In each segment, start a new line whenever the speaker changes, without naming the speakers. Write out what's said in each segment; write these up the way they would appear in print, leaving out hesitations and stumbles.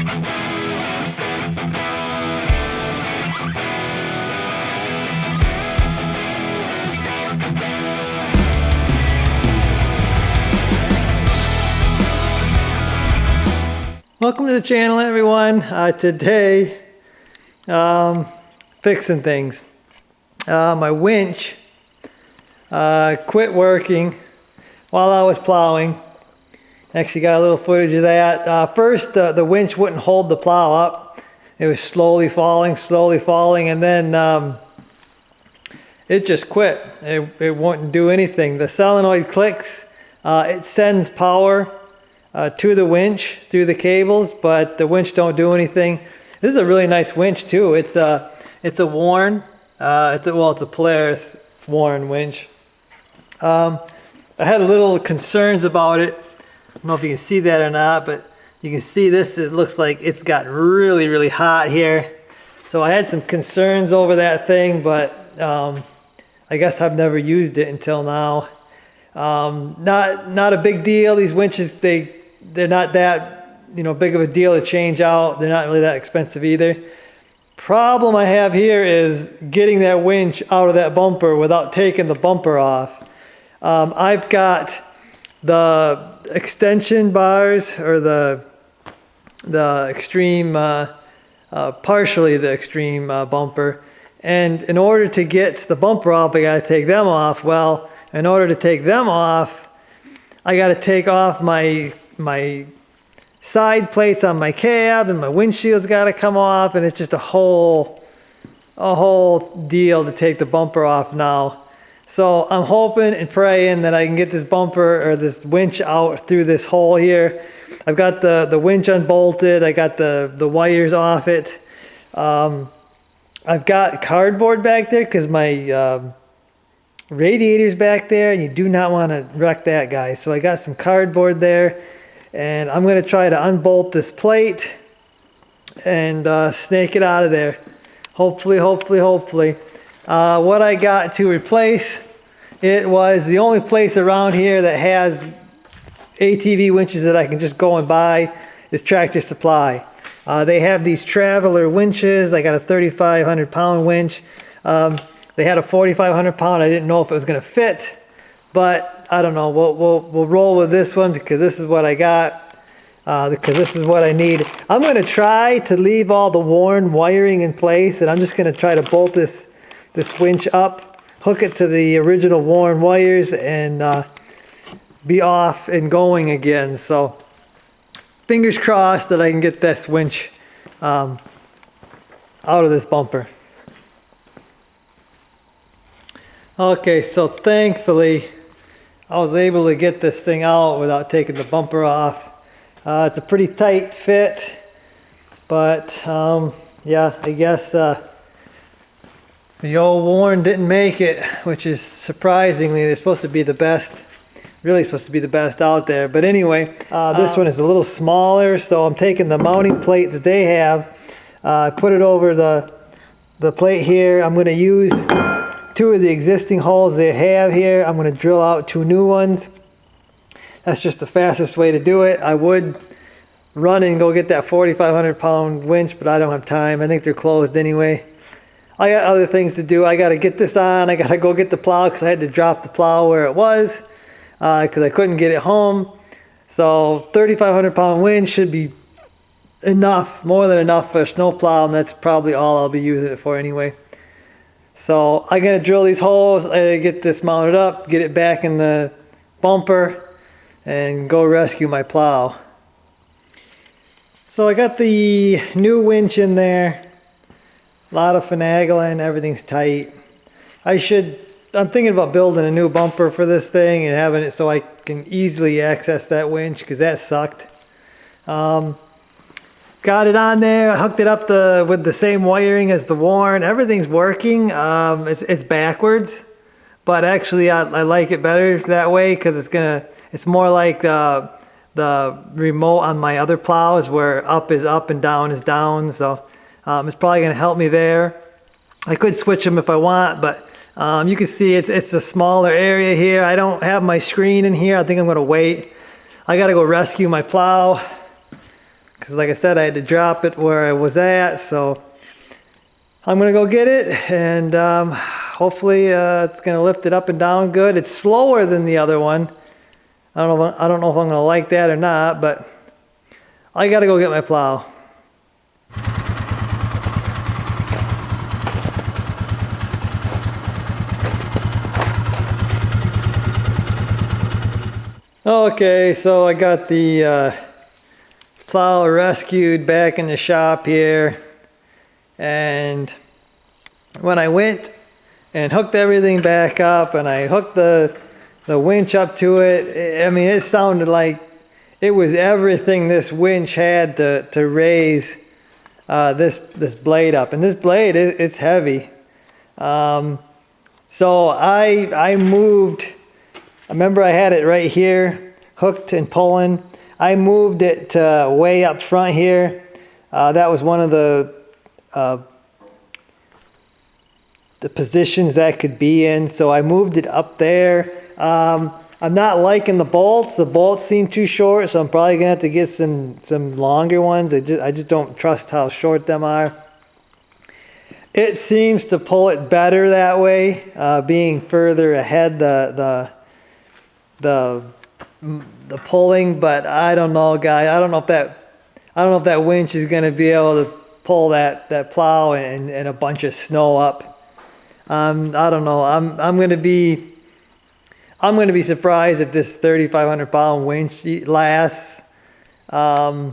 Welcome to the channel, everyone. Today, fixing things. My winch quit working while I was plowing. Actually got a little footage of that. First, the winch wouldn't hold the plow up. It was slowly falling, and then it just quit. It wouldn't do anything. The solenoid clicks. It sends power to the winch through the cables, but the winch don't do anything. This is a really nice winch too. It's a Warn. It's a Polaris Warn winch. I had a little concerns about it. I don't know if you can see that or not, but you can see this. It looks like it's gotten really hot here. So I had some concerns over that thing, but I guess I've never used it until now. Not a big deal. These winches, they're not that big of a deal to change out. They're not really that expensive either. Problem I have here is getting that winch out of that bumper without taking the bumper off. I've got the extension bars, or the extreme, partially the extreme bumper, and in order to get the bumper off, I gotta take them off. Well, in order to take them off, I gotta take off my side plates on my cab, and my windshield's got to come off, and it's just a whole deal to take the bumper off now. So I'm hoping and praying that I can get this bumper or this winch out through this hole here. I've got the winch unbolted. I got the wires off it. I've got cardboard back there because my radiator's back there, and you do not want to wreck that, guys. So I got some cardboard there. And I'm going to try to unbolt this plate and snake it out of there. Hopefully. What I got to replace, it was the only place around here that has ATV winches that I can just go and buy is Tractor Supply. They have these Traveler winches. I got a 3,500 pound winch. They had a 4,500 pound. I didn't know if it was going to fit, but I don't know. We'll roll with this one because this is what I got. Because this is what I need. I'm going to try to leave all the Warn wiring in place, and I'm just going to try to bolt this winch up, hook it to the original Warn wires, and be off and going again. So fingers crossed that I can get this winch out of this bumper. Okay, so thankfully I was able to get this thing out without taking the bumper off. It's a pretty tight fit, but yeah, I guess the old Warn didn't make it, which is surprisingly. They're supposed to be the best, really supposed to be the best out there. But anyway, this one is a little smaller, so I'm taking the mounting plate that they have. I put it over the plate here. I'm going to use 2 of the existing holes they have here. I'm going to drill out 2 new ones. That's just the fastest way to do it. I would run and go get that 4,500 pound winch, but I don't have time. I think they're closed anyway. I got other things to do. I got to get this on. I got to go get the plow because I had to drop the plow where it was because I couldn't get it home. So 3,500 pound winch should be enough, more than enough for a snow plow, and that's probably all I'll be using it for anyway. So I'm going to drill these holes, get this mounted up, get it back in the bumper, and go rescue my plow. So I got the new winch in there. A lot of finagling, everything's tight. I'm thinking about building a new bumper for this thing and having it so I can easily access that winch because that sucked. Got it on there, hooked it up with the same wiring as the Warn. Everything's working. It's backwards, but actually I like it better that way because it's more like the remote on my other plows where up is up and down is down. So it's probably going to help me there. I could switch them if I want, but you can see it's a smaller area here. I don't have my screen in here. I think I'm going to wait. I got to go rescue my plow because because like I said, I had to drop it where I was at. So I'm gonna go get it, and hopefully it's gonna lift it up and down good. It's slower than the other one. I don't know if I'm gonna like that or not, but I gotta go get my plow. Okay, so I got the plow rescued back in the shop here, and when I went and hooked everything back up and I hooked the winch up to it, I mean, it sounded like it was everything this winch had to raise this blade up. And this blade, it's heavy. So I moved. I remember I had it right here, hooked and pulling. I moved it way up front here. That was one of the positions that could be in. So I moved it up there. I'm not liking the bolts. The bolts seem too short, so I'm probably gonna have to get some longer ones. I just don't trust how short them are. It seems to pull it better that way, being further ahead the pulling, but I don't know, guys. I don't know if that winch is gonna be able to pull that plow and a bunch of snow up. I don't know. I'm gonna be surprised if this 3,500 pound winch lasts. I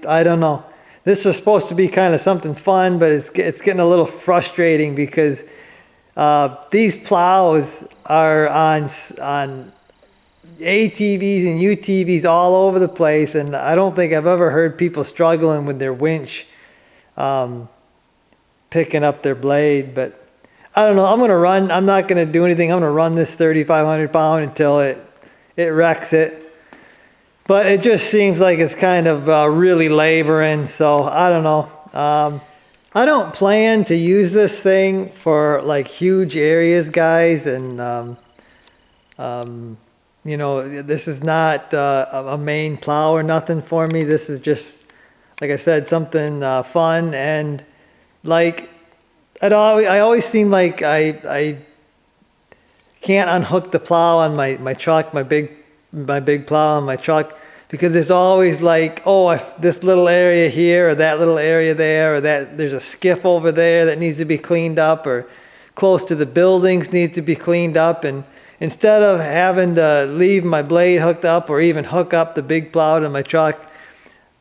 don't know. This was supposed to be kind of something fun, but it's getting a little frustrating because these plows are on ATVs and UTVs all over the place, and I don't think I've ever heard people struggling with their winch picking up their blade. But I don't know. I'm not gonna do anything. I'm gonna run this 3,500 pound until it wrecks it. But it just seems like it's kind of really laboring. So I don't know. I don't plan to use this thing for like huge areas, guys. And you know, this is not a main plow or nothing for me. This is just, like I said, something fun. And like, I always seem like I can't unhook the plow on my truck, my big plow on my truck, because there's always like, oh, this little area here or that little area there, or that there's a skiff over there that needs to be cleaned up, or close to the buildings needs to be cleaned up. And instead of having to leave my blade hooked up or even hook up the big plow to my truck,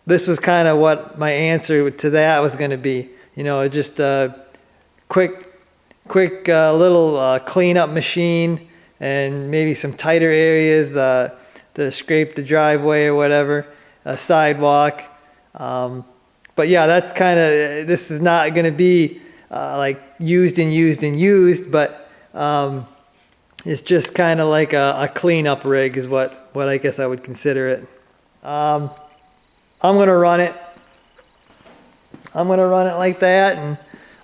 this was kind of what my answer to that was going to be. You know, just a quick little cleanup machine, and maybe some tighter areas to scrape the driveway or whatever, a sidewalk. But yeah, that's kind of, this is not going to be like used, but it's just kind of like a cleanup rig is what I guess I would consider it. I'm gonna run it. I'm gonna run it like that, and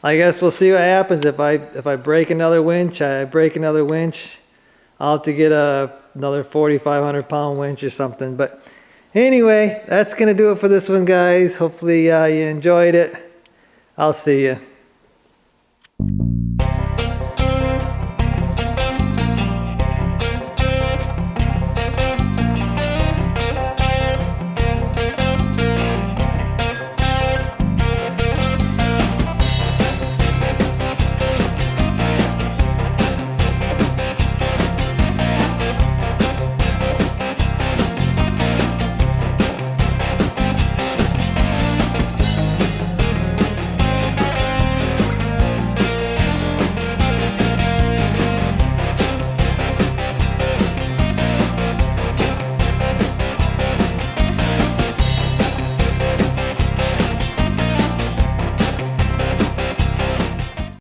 I guess we'll see what happens. If I break another winch, I break another winch. I'll have to get another 4,500 pound winch or something. But anyway, that's gonna do it for this one, guys. Hopefully you enjoyed it. I'll see you.